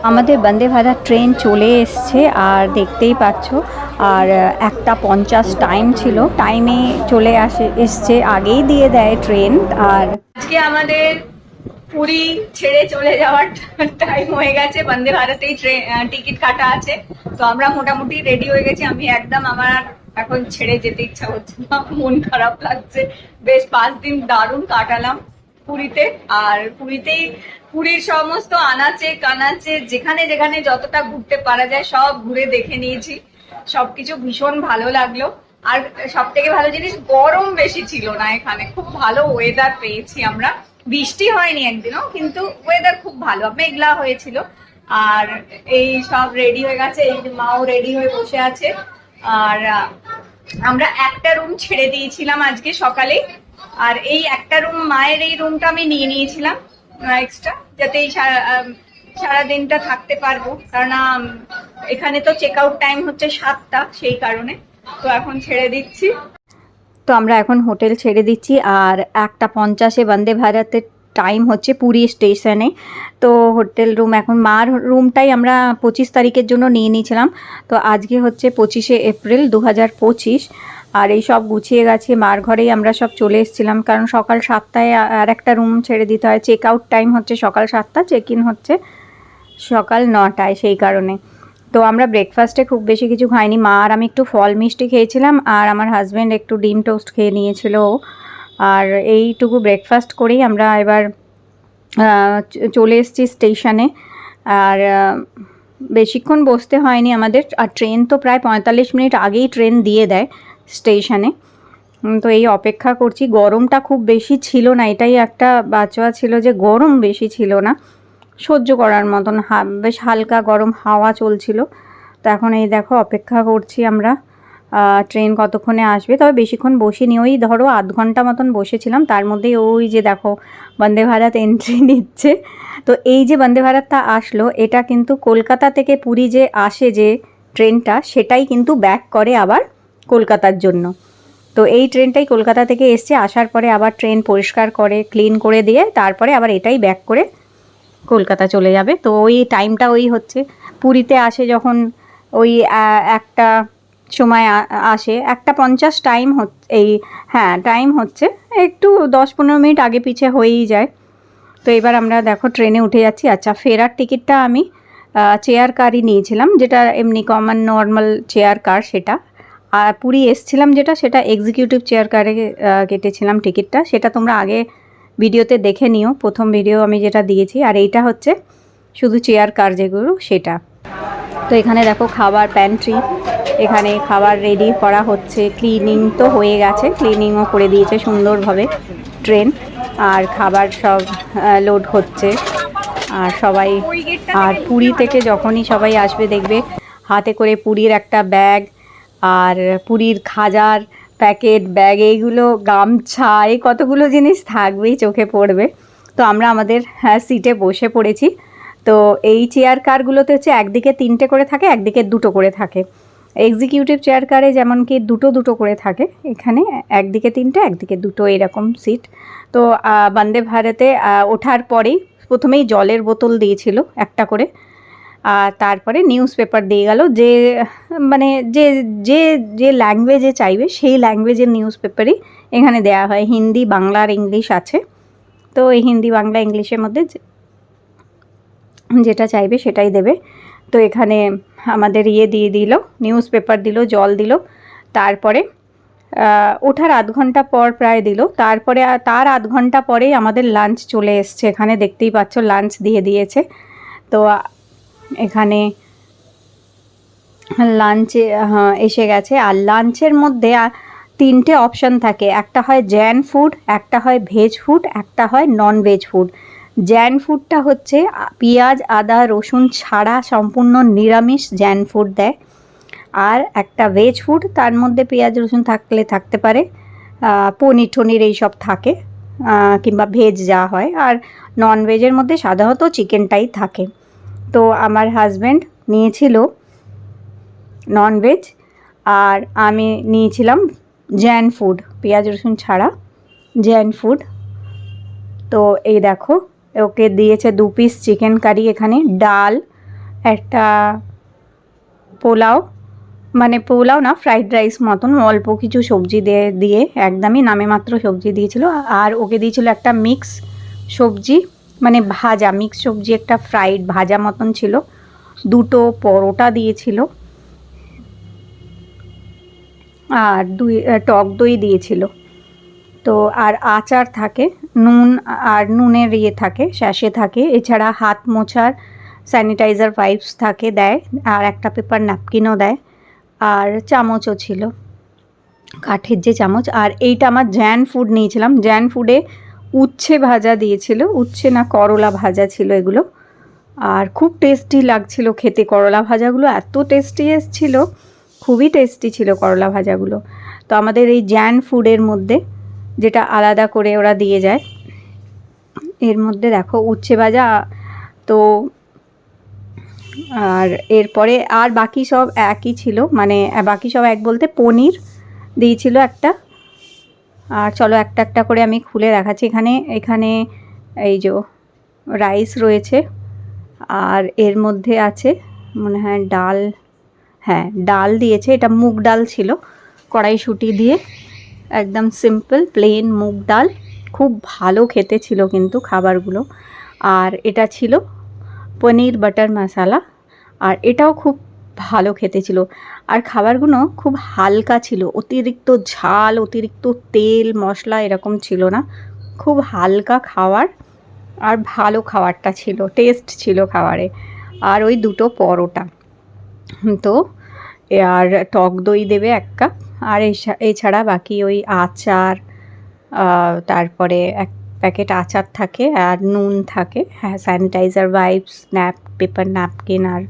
আমাদের বন্দে ভারত ট্রেন চলে এসছে আর দেখতেই পাচ্ছ। আর 1:50 টাইম ছিল, টাইমে চলে এসছে, আগেই দিয়ে দেয় ট্রেন। আর আজকে আমাদের পুরী ছেড়ে চলে যাওয়ার টাইম হয়ে গেছে। বন্দে ভারতেই ট্রেন টিকিট কাটা আছে, তো আমরা মোটামুটি রেডি হয়ে গেছি। আমি একদম আমার এখন ছেড়ে যেতে ইচ্ছা হচ্ছে না, মন খারাপ লাগছে। বেশ 5 দিন দারুণ কাটালাম পুরীতে। আর পুরীর সমস্ত আনাচে কানাচে যেখানে যেখানে যতটা ঘুরতে পারা যায় সব ঘুরে দেখে নিয়েছি। সবকিছু ভীষণ ভালো লাগলো। আর সব থেকে ভালো জিনিস, গরম বেশি ছিল না এখানে, খুব ভালো ওয়েদার পেয়েছি আমরা। বৃষ্টি হয়নি একদিনও, কিন্তু ওয়েদার খুব ভালো, মেঘলা হয়েছিল। আর এই সব রেডি হয়ে গেছে, এই মাও রেডি হয়ে বসে আছে। আর আমরা একটা রুম ছেড়ে দিয়েছিলাম আজকে সকালে। আর এই একটা রুম, মায়ের এই রুমটা আমি নিয়ে নিয়েছিলাম এক্সট্রা, যাতে এই সারা দিনটা থাকতে পারবো। কারণ এখানে তো চেক আউট টাইম হচ্ছে 7টা, সেই কারণে। তো এখন ছেড়ে দিচ্ছি। তো আমরা এখন হোটেল ছেড়ে দিচ্ছি। আর 1:50 বন্দে ভারতের টাইম হচ্ছে পুরী স্টেশনে। তো হোটেল রুম, এখন মার রুমটাই আমরা 25 তারিখের জন্য নিয়ে নিয়েছিলাম। তো আজকে হচ্ছে 25শে এপ্রিল 2025। আর এই সব গুছিয়ে গেছে, মার ঘরেই আমরা সব চলে এসেছিলাম। কারণ সকাল 7টায় আর একটা রুম ছেড়ে দিতে হয়। চেক আউট টাইম হচ্ছে সকাল 7টা, চেক ইন হচ্ছে সকাল 9টায়, সেই কারণে। তো আমরা ব্রেকফাস্টে খুব বেশি কিছু খাইনি। মা আর আমি একটু ফল মিষ্টি খেয়েছিলাম, আর আমার হাজব্যান্ড একটু ডিম টোস্ট খেয়ে নিয়েছিল। আর এইটুকু ব্রেকফাস্ট করেই আমরা এবার চলে এসেছি স্টেশনে। আর বেশিক্ষণ বসতে হয়নি আমাদের। আর ট্রেন তো প্রায় 45 মিনিট আগেই ট্রেন দিয়ে দেয় স্টেশনে। তো এই অপেক্ষা করছি। গরমটা খুব বেশি ছিল না, এটাই একটা বাঁচোয়া ছিল যে গরম বেশি ছিল না, সহ্য করার মতন। বেশ হালকা গরম হাওয়া চলছিল। তো এখন এই দেখো অপেক্ষা করছি আমরা ট্রেন কতক্ষণে আসবে। তবে বেশিক্ষণ বসিনি, ওই ধরো আধ ঘন্টা মতন বসেছিলাম। তার মধ্যেই ওই যে দেখো বন্দে ভারত এন্ট্রি নিচ্ছে। তো এই যে বন্দে ভারতটা আসলো, এটা কিন্তু কলকাতা থেকে পুরী যে আসে যে ট্রেনটা, সেটাই কিন্তু ব্যাক করে আবার কলকাতার জন্য। তো এই ট্রেনটাই কলকাতা থেকে এসছে, আসার পরে আবার ট্রেন পরিষ্কার করে ক্লিন করে দিয়ে তারপরে আবার এটাই ব্যাক করে কলকাতা চলে যাবে। তো ওই টাইমটা ওই হচ্ছে, পুরীতে আসে যখন ওই একটা সময় আসে, 1:50 টাইম হচ্ছে এই, হ্যাঁ টাইম হচ্ছে, একটু 10-15 মিনিট আগে পিছে হয়েই যায়। তো এবার আমরা দেখো ট্রেনে উঠে যাচ্ছি। আচ্ছা, ফেরার টিকিটটা আমি চেয়ার কারই নিয়েছিলাম, যেটা এমনি কমন নর্মাল চেয়ার কার সেটা। আর পুরী এসছিলাম যেটা, সেটা এক্সিকিউটিভ চেয়ার কারে কেটেছিলাম টিকিটটা। সেটা তোমরা আগে ভিডিওতে দেখে নিও, প্রথম ভিডিও আমি যেটা দিয়েছি। আর এইটা হচ্ছে শুধু চেয়ার কার যেগুলো, সেটা। তো এখানে দেখো খাবার প্যান্ট্রি, এখানে খাবার রেডি করা হচ্ছে। ক্লিনিং তো হয়ে গেছে, ক্লিনিংও করে দিয়েছে সুন্দরভাবে ট্রেন। আর খাবার সব লোড হচ্ছে। আর সবাই, আর পুরী থেকে যখনই সবাই আসবে দেখবে হাতে করে পুরীর একটা ব্যাগ, আর পুরীর খাজার প্যাকেট, ব্যাগ, এইগুলো, গামছা, এই কতগুলো জিনিস থাকবেই, চোখে পড়বে। তো আমরা আমাদের সিটে বসে পড়েছি। তো এই চেয়ার কারগুলোতে হচ্ছে একদিকে 3টে করে থাকে, একদিকে 2টো করে থাকে। এক্সিকিউটিভ চেয়ার কারে যেমন কি 2টো করে থাকে, এখানে একদিকে 3টে একদিকে 2টো, এরকম সিট। তো বন্দে ভারতে ওঠার পরেই প্রথমেই জলের বোতল দিয়েছিল একটা করে। আর তারপরে নিউজ পেপার দিয়ে গেল, যে মানে যে যে যে ল্যাঙ্গুয়েজে চাইবে সেই ল্যাঙ্গুয়েজের নিউজ পেপারই এখানে দেওয়া হয়। হিন্দি, বাংলা আর ইংলিশ আছে। তো এই হিন্দি, বাংলা, ইংলিশের মধ্যে যেটা চাইবে সেটাই দেবে। তো এখানে আমাদের দিয়ে দিল, নিউজ পেপার দিল, জল দিল। তারপরে ওঠার আধ ঘন্টা পর প্রায় দিল। তারপরে তার আধ ঘন্টা পরেই আমাদের লাঞ্চ চলে এসছে। এখানে দেখতেই পাচ্ছ লাঞ্চ দিয়ে দিয়েছে। তো এখানে লাঞ্চে এসে গেছে। আর লাঞ্চের মধ্যে 3টে অপশান থাকে, একটা হয় জ্যান ফুড, একটা হয় ভেজ ফুড, একটা হয় নন ভেজ ফুড। জ্যান ফুডটা হচ্ছে পেঁয়াজ, আদা, রসুন ছাড়া সম্পূর্ণ নিরামিষ জ্যান ফুড দেয়। আর একটা ভেজ ফুড, তার মধ্যে পেঁয়াজ রসুন থাকলে থাকতে পারে, পনির টনির এইসব থাকে, কিংবা ভেজ যা হয়। আর নন ভেজের মধ্যে সাধারণত চিকেনটাই থাকে। তো আমার হাজব্যান্ড নিয়েছিল নন ভেজ, আর আমি নিয়েছিলাম জ্যান ফুড, পেঁয়াজ রসুন ছাড়া জ্যান ফুড। তো এই দেখো ওকে দিয়েছে 2 পিস চিকেন কারি, এখানে ডাল, একটা পোলাও, মানে পোলাও না, ফ্রাইড রাইস মতন অল্প কিছু সবজি দিয়ে একদমই নামে মাত্র সবজি দিয়েছিল। আর ওকে দিয়েছিল একটা মিক্স সবজি, মানে ভাজা মিক্স সবজি, একটা ফ্রাইড ভাজা মতন ছিল, দুটো পরোটা দিয়েছিল, আর টক দই দিয়েছিল। তো আর আচার থাকে, নুন আর নুনের ইয়ে থাকে, স্যাশে থাকে, এছাড়া হাত মোছার স্যানিটাইজার ওয়াইপস থাকে, দেয়, আর একটা পেপার ন্যাপকিনও দেয়, আর চামচও ছিল, কাঠের যে চামচ। আর এইটা আমার জ্যান ফুড নিয়েছিলাম, জ্যান ফুডে উচ্ছে ভাজা দিয়েছিল, উচ্ছে না করলা ভাজা ছিল এগুলো, আর খুব টেস্টি লাগছিল খেতে। করলা ভাজাগুলো এত টেস্টি এসছিল, খুবই টেস্টি ছিল করলা ভাজাগুলো। তো আমাদের এই জ্যান ফুডের মধ্যে, যেটা আলাদা করে ওরা দিয়ে যায়, এর মধ্যে দেখো উচ্ছে ভাজা। তো আর এরপরে আর বাকি সব একই ছিল, মানে বাকি সব এক বলতে পনির দিয়েছিল একটা। আর চলো একটা একটা করে আমি খুলে দেখাচ্ছি। এখানে এই যে রাইস রয়েছে, আর এর মধ্যে আছে মনে হয় ডাল, হ্যাঁ ডাল দিয়েছে, এটা মুগ ডাল ছিল, কড়াইশুঁটি দিয়ে, একদম সিম্পল প্লেন মুগ ডাল, খুব ভালো খেতে ছিল কিন্তু খাবারগুলো। আর এটা ছিল পনির বাটার মশালা, আর এটাও খুব ভালো খেতে ছিল। আর খাবারগুলো খুব হালকা ছিল, অতিরিক্ত ঝাল, অতিরিক্ত তেল মশলা এরকম ছিল না, খুব হালকা খাবার, আর ভালো খাবারটা ছিল, টেস্ট ছিল খাবারে। আর ওই দুটো পরোটা, তো আর টক দই দেবে এক কাপ, আর এছাড়া বাকি ওই আচার, তারপরে এক প্যাকেট আচার থাকে, আর নুন থাকে, হ্যাঁ স্যানিটাইজার ওয়াইপস, পেপার ন্যাপকিন, আর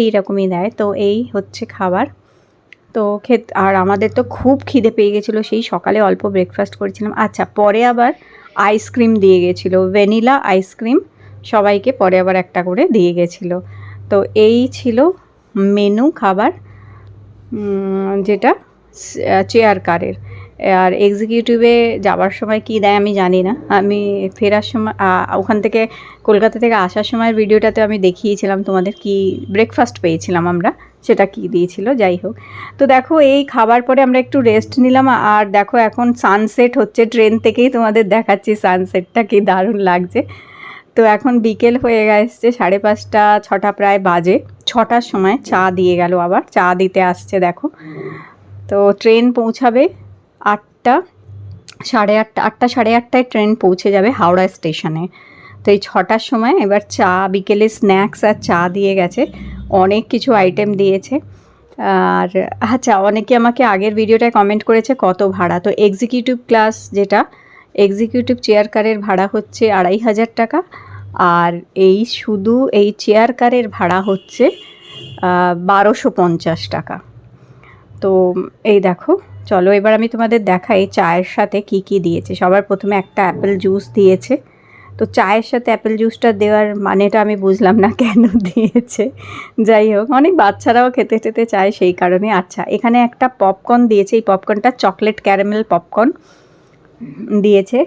এইরকমই দেয়। তো এই হচ্ছে খাবার। তো আর আমাদের তো খুব খিদে পেয়ে গেছিলো, সেই সকালে অল্প ব্রেকফাস্ট করেছিলাম। আচ্ছা, পরে আবার আইসক্রিম দিয়ে গেছিলো, ভ্যানিলা আইসক্রিম সবাইকে পরে আবার একটা করে দিয়ে গেছিলো। তো এই ছিল মেনু খাবার, যেটা চেয়ার কারের। আর এক্সিকিউটিভে যাওয়ার সময় কী দেয় আমি জানি না, আমি ফেরার সময় ওখান থেকে কলকাতা থেকে আসার সময় ভিডিওটাতে আমি দেখিয়েছিলাম তোমাদের কি ব্রেকফাস্ট পেয়েছিলাম আমরা, সেটা কি দিয়েছিল, যাই হোক। তো দেখো এই খাবার পরে আমরা একটু রেস্ট নিলাম, আর দেখো এখন সানসেট হচ্ছে, ট্রেন থেকেই তোমাদের দেখাচ্ছি সানসেটটা, কি দারুণ লাগছে। তো এখন বিকেল হয়ে গেছে, 5:30 6টা প্রায় বাজে, 6টার সময় চা দিয়ে গেল, আবার চা দিতে আসছে দেখো। তো ট্রেন পৌঁছাবে 8টা, 8:30, 8টা 8:30টায় ট্রেন পৌঁছে যাবে হাওড়া স্টেশনে। তো এই 6টার সময় এবার চা, বিকেলে স্ন্যাক্স আর চা দিয়ে গেছে, অনেক কিছু আইটেম দিয়েছে। আর আচ্ছা, অনেকে আমাকে আগের ভিডিওটায় কমেন্ট করেছে কত ভাড়া। তো এক্সিকিউটিভ ক্লাস, যেটা এক্সিকিউটিভ চেয়ার কারের ভাড়া হচ্ছে 2,500 টাকা, আর এই শুধু এই চেয়ার কারের ভাড়া হচ্ছে 1250 টাকা। তো এই দেখো, চলো এবার আমি তোমাদের দেখাই চায়ের সাথে কি কি দিয়েছে। সবার প্রথমে একটা অ্যাপেল জুস দিয়েছে। তো চায়ের সাথে অ্যাপেল জুসটা দেওয়ার মানেটা আমি বুঝলাম না কেন দিয়েছে, যাই হোক, অনেক বাচ্চারাও খেতে খেতে চায় সেই কারণে। আচ্ছা, এখানে একটা পপকর্ন দিয়েছে, এই পপকর্নটা চকলেট ক্যারামেল পপকর্ন দিয়েছে,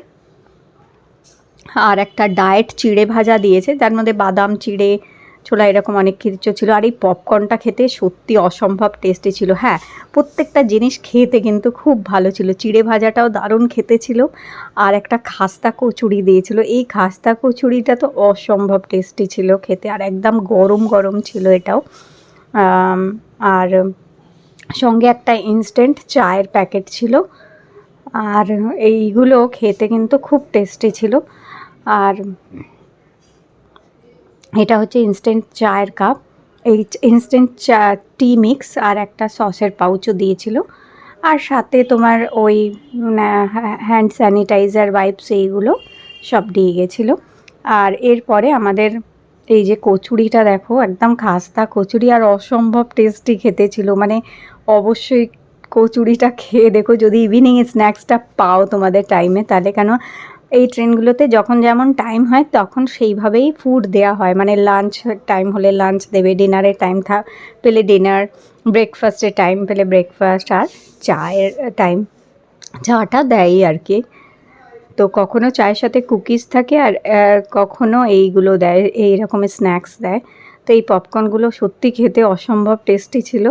আর একটা ডায়েট চিড়ে ভাজা দিয়েছে, তার মধ্যে বাদাম, চিড়ে, ছোলা এরকম অনেক কিছু ছিল। আর এই পপকর্নটা খেতে সত্যি অসম্ভব টেস্টি ছিল। হ্যাঁ, প্রত্যেকটা জিনিস খেতে কিন্তু খুব ভালো ছিল, চিড়ে ভাজাটাও দারুণ খেতে ছিল, আর একটা খাস্তা কচুরি দিয়েছিল, এই খাস্তা কচুরিটা তো অসম্ভব টেস্টি ছিল খেতে, আর একদম গরম গরম ছিল এটাও। আর সঙ্গে একটা ইনস্ট্যান্ট চায়ের প্যাকেট ছিল, আর এইগুলো খেতে কিন্তু খুব টেস্টি ছিল। আর এটা হচ্ছে ইনস্ট্যান্ট চায়ের কাপ, এই ইনস্ট্যান্ট চা টি মিক্স, আর একটা সসের পাউচও দিয়েছিল, আর সাথে তোমার ওই হ্যান্ড স্যানিটাইজার ওয়াইপস এইগুলো সব দিয়ে গেছিলো। আর এরপরে আমাদের এই যে কচুরিটা দেখো, একদম খাস্তা কচুরি, আর অসম্ভব টেস্টি খেতে ছিল। মানে অবশ্যই কচুরিটা খেয়ে দেখো যদি ইভিনিং স্ন্যাক্সটা পাও তোমাদের টাইমে, তাহলে, কেন এই ট্রেনগুলোতে যখন যেমন টাইম হয় তখন সেইভাবেই ফুড দেওয়া হয়, মানে লাঞ্চ টাইম হলে লাঞ্চ দেবে, ডিনারের টাইম পেলে ডিনার, ব্রেকফাস্টের টাইম পেলে ব্রেকফাস্ট, আর চায়ের টাইম চাটা দেয়ই আর কি। তো কখনো চায়ের সাথে কুকিজ থাকে, আর কখনো এইগুলো দেয়, এই রকমের স্ন্যাক্স দেয়। তো এই পপকর্নগুলো সত্যি খেতে অসম্ভব টেস্টি ছিল,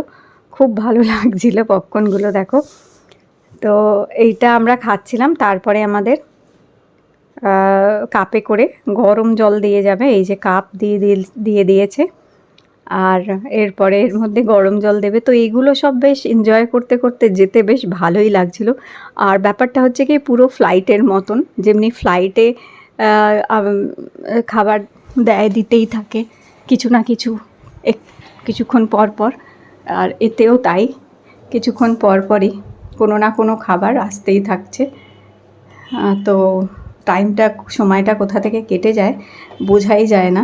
খুব ভালো লাগছিল পপকর্নগুলো দেখো। তো এইটা আমরা খাচ্ছিলাম, তারপরে আমাদের কাপে করে গরম জল দিয়ে যাবে, এই যে কাপ দিয়ে দিয়েছে, আর এরপরে এর মধ্যে গরম জল দেবে। তো এইগুলো সব বেশ এনজয় করতে করতে যেতে বেশ ভালোই লাগছিল। আর ব্যাপারটা হচ্ছে কি পুরো ফ্লাইটের মতন, যেমনি ফ্লাইটে খাবার দিতেই থাকে কিছু না কিছু কিছুক্ষণ পর পর, আর এতেও তাই, কিছুক্ষণ পর পরই কোনো না কোনো খাবার আসতেই থাকছে। তো সময়টা কোথা থেকে কেটে যায় বোঝাই যায় না।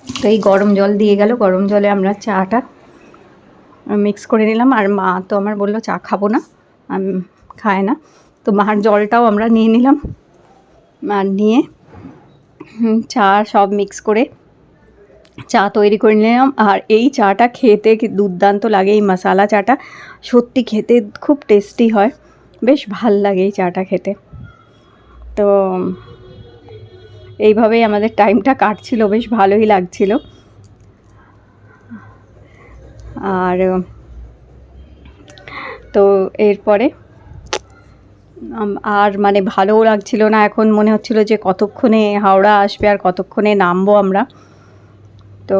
তো এই গরম জল দিয়ে গেল, গরম জলে আমরা চাটা মিক্স করে নিলাম। আর মা তো আমার বললো চা খাবো না, খায় না, তো মার জলটাও আমরা নিয়ে নিলাম। আর নিয়ে চা সব মিক্স করে চা তৈরি করে নিলাম। আর এই চাটা খেতে দুর্দান্ত লাগে, এই মশালা চাটা সত্যি খেতে খুব টেস্টি হয়, বেশ ভাল লাগে এই চাটা খেতে। তো এইভাবেই আমাদের টাইমটা কাটছিল, বেশ ভালোই লাগছিল। আর তো এরপরে আর মানে ভালোও লাগছিল না, এখন মনে হচ্ছিল যে কতক্ষণে হাওড়া আসবে আর কতক্ষণে নামবো আমরা। তো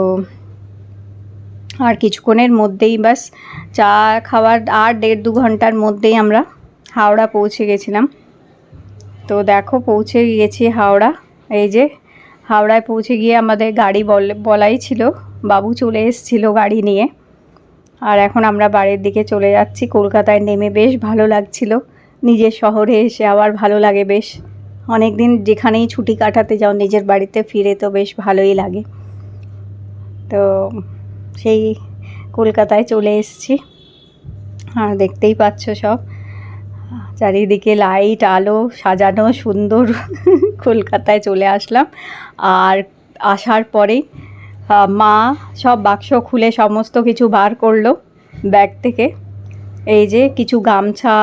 আর কিছুক্ষণের মধ্যেই বাস চা খাওয়ার আর 1.5-2 ঘন্টার মধ্যেই আমরা হাওড়া পৌঁছে গেছিলাম। তো দেখো পৌঁছে গেছি হাওড়া, এই যে হাওড়ায় পৌঁছে গিয়ে আমাদের গাড়ি বলাই ছিল, বাবু চলে এসেছিলো গাড়ি নিয়ে। আর এখন আমরা বাড়ির দিকে চলে যাচ্ছি। কলকাতায় নেমে বেশ ভালো লাগছিল, নিজের শহরে এসে আবার ভালো লাগে বেশ। অনেক দিন যেখানেই ছুটি কাটাতে যাও নিজের বাড়িতে ফিরে তো বেশ ভালোই লাগে। তো সেই কলকাতায় চলে এসেছি, আর দেখতেই পাচ্ছ সব চারিদিকে লাইট আলো সাজানো সুন্দর। কলকাতায় চলে আসলাম। আর আসার পরেই মা সব বাক্স খুলে সমস্ত কিছু বার করলো ব্যাগ থেকে। এই যে কিছু গামছা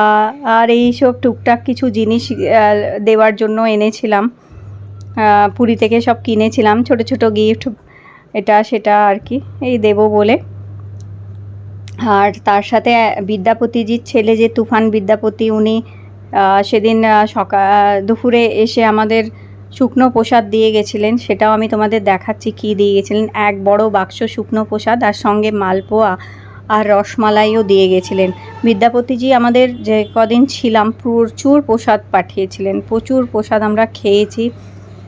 আর এই সব টুকটাক কিছু জিনিস দেওয়ার জন্য এনেছিলাম, পুরী থেকে সব কিনেছিলাম, ছোট ছোট গিফট এটা সেটা আর কি, এই দেবো বলে। আর তার সাথে বিদ্যাপতিজির ছেলে যে তুফান বিদ্যাপতি, উনি সেদিন দুপুরে এসে আমাদের শুকনো প্রসাদ দিয়ে গেছিলেন, সেটাও আমি তোমাদের দেখাচ্ছি কি দিয়ে গেছিলেন। এক বড় বাক্স শুকনো প্রসাদ আর সঙ্গে মালপোয়া আর রসমালাইও দিয়ে গেছিলেন। বিদ্যাপতিজি আমাদের যে কদিন ছিলাম প্রচুর প্রসাদ পাঠিয়েছিলেন, প্রচুর প্রসাদ আমরা খেয়েছি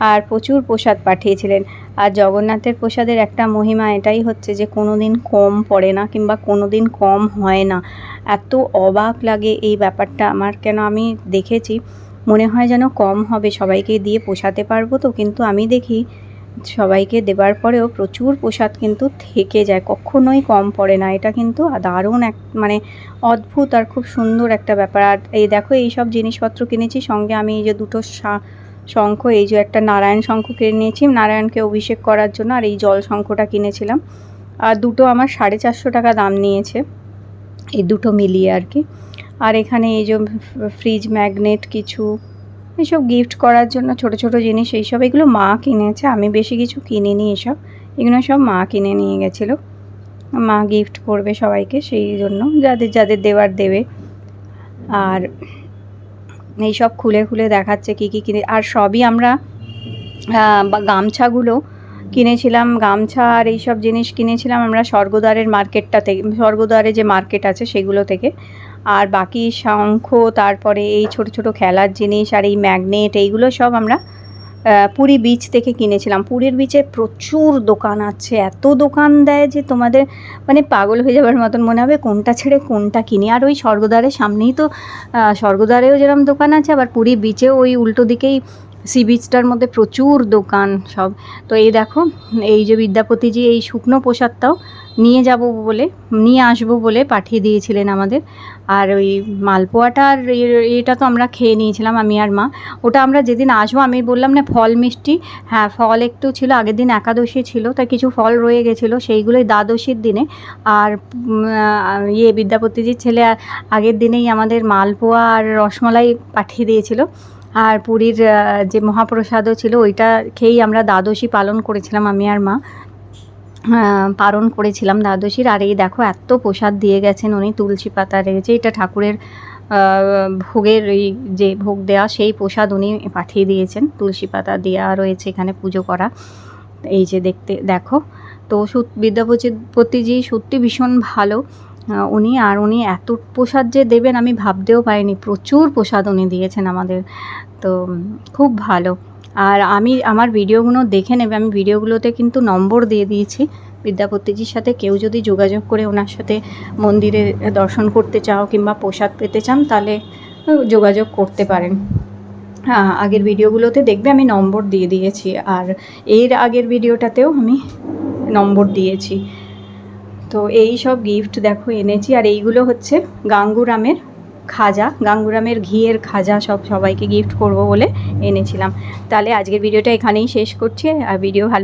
আর প্রচুর প্রসাদ পাঠিয়েছিলেন। আর জগন্নাথের প্রসাদের একটা মহিমা এটাই হচ্ছে যে কোনো দিন কম পড়ে না কিংবা কোনো দিন কম হয় না। এত অবাক লাগে এই ব্যাপারটা আমার, কেন আমি দেখেছি মনে হয় যেন কম হবে, সবাইকে দিয়ে পোষাতে পারবো তো, কিন্তু আমি দেখি সবাইকে দেবার পরেও প্রচুর প্রসাদ কিন্তু থেকে যায়, কখনোই কম পড়ে না। এটা কিন্তু দারুণ এক মানে অদ্ভুত আর খুব সুন্দর একটা ব্যাপার। আর এই দেখো এই সব জিনিসপত্র কিনেছি, সঙ্গে আমি এই যে দুটো শঙ্খ, এই যে একটা নারায়ণ শঙ্খ কিনে নিয়েছি নারায়ণকে অভিষেক করার জন্য, আর এই জল শঙ্খটা কিনেছিলাম। আর দুটো আমার 450 টাকা দাম নিয়েছে এই দুটো মিলিয়ে আর কি। আর এখানে এই যে ফ্রিজ ম্যাগনেট কিছু এইসব গিফট করার জন্য ছোট ছোট জিনিস, এইসব এগুলো মা কিনেছে, আমি বেশি কিছু কিনিনি। এগুলো সব মা কিনে নিয়ে গেছিলো, মা গিফট করবে সবাইকে, সেই জন্য যাদের যাদের দেওয়ার দেবে। আর এইসব খুলে খুলে দেখাচ্ছে কী কী কিনে। আর সবই আমরা গামছাগুলো কিনেছিলাম, গামছা আর এইসব জিনিস কিনেছিলাম আমরা স্বর্গদ্বারের মার্কেটটা থেকে, স্বর্গদ্বারে যে মার্কেট আছে সেগুলো থেকে। আর বাকি শঙ্খ, তারপরে এই ছোট ছোট খেলার জিনিস আর এই ম্যাগনেট, এইগুলো সব আমরা পুরী বিচ থেকে কিনেছিলাম। পুরীর বিচে প্রচুর দোকান আছে, এত দোকান দেয় যে তোমাদের মানে পাগল হয়ে যাবার মতন মনে হবে কোনটা ছেড়ে কোনটা কিনি। আর ওই স্বর্গদ্বারের সামনেই তো স্বর্গদ্বারেও যেরকম দোকান আছে, আবার পুরী বিচেও ওই উল্টো দিকেই সি বিচটার মধ্যে প্রচুর দোকান সব। তো এই দেখো এই যে বিদ্যাপতিজি এই শুকনো প্রসাদটাও নিয়ে আসবো বলে পাঠিয়ে দিয়েছিলেন আমাদের। আর ওই মালপোয়াটা আর এটা তো আমরা খেয়ে নিয়েছিলাম আমি আর মা। ওটা আমরা যেদিন আসবো আমি বললাম না ফল মিষ্টি, হ্যাঁ ফল একটু ছিল, আগের দিন একাদশী ছিল তাই কিছু ফল রয়ে গেছিলো, সেইগুলোই দ্বাদশীর দিনে। আর বিদ্যাপতিজির ছেলে আগের দিনেই আমাদের মালপোয়া আর রসমালাই পাঠিয়ে দিয়েছিল। আর পুরীর যে মহাপ্রসাদও ছিল ওইটা খেয়েই আমরা দ্বাদশী পালন করেছিলাম, আমি আর মা পালন করেছিলাম দ্বাদশীর। আর এই দেখো এত প্রসাদ দিয়ে গেছেন উনি, তুলসী পাতা রেখেছে, এটা ঠাকুরের ভোগের এই যে ভোগ দেওয়া সেই প্রসাদ উনি পাঠিয়ে দিয়েছেন, তুলসী পাতা দেওয়া রয়েছে এখানে পুজো করা। এই যে দেখো তো বিদ্যাপতিজি সত্যি ভীষণ ভালো উনি। আর উনি এত প্রসাদ যে দেবেন আমি ভাবতেও পারিনি, প্রচুর প্রসাদ উনি দিয়েছেন আমাদের, তো খুব ভালো। আর আমার ভিডিওগুলো দেখে নেবে, আমি ভিডিওগুলোতে কিন্তু নম্বর দিয়ে দিয়েছি বিদ্যাপতিজির সাথে, কেউ যদি যোগাযোগ করে ওনার সাথে মন্দিরে দর্শন করতে চাও কিংবা প্রসাদ পেতে চান তাহলে যোগাযোগ করতে পারেন। আগের ভিডিওগুলোতে দেখবে আমি নম্বর দিয়ে দিয়েছি, আর এর আগের ভিডিওটাতেও আমি নম্বর দিয়েছি। তো এই সব গিফট দেখো এনেছি, আর এইগুলো হচ্ছে গাঙ্গুরামের খাজা, গাঙ্গুরামের ঘিয়ের খাজা, সবাইকে গিফট করব বলে এনেছিলাম। তাহলে আজকের ভিডিওটা এখানেই শেষ করছি। আর ভিডিও ভালো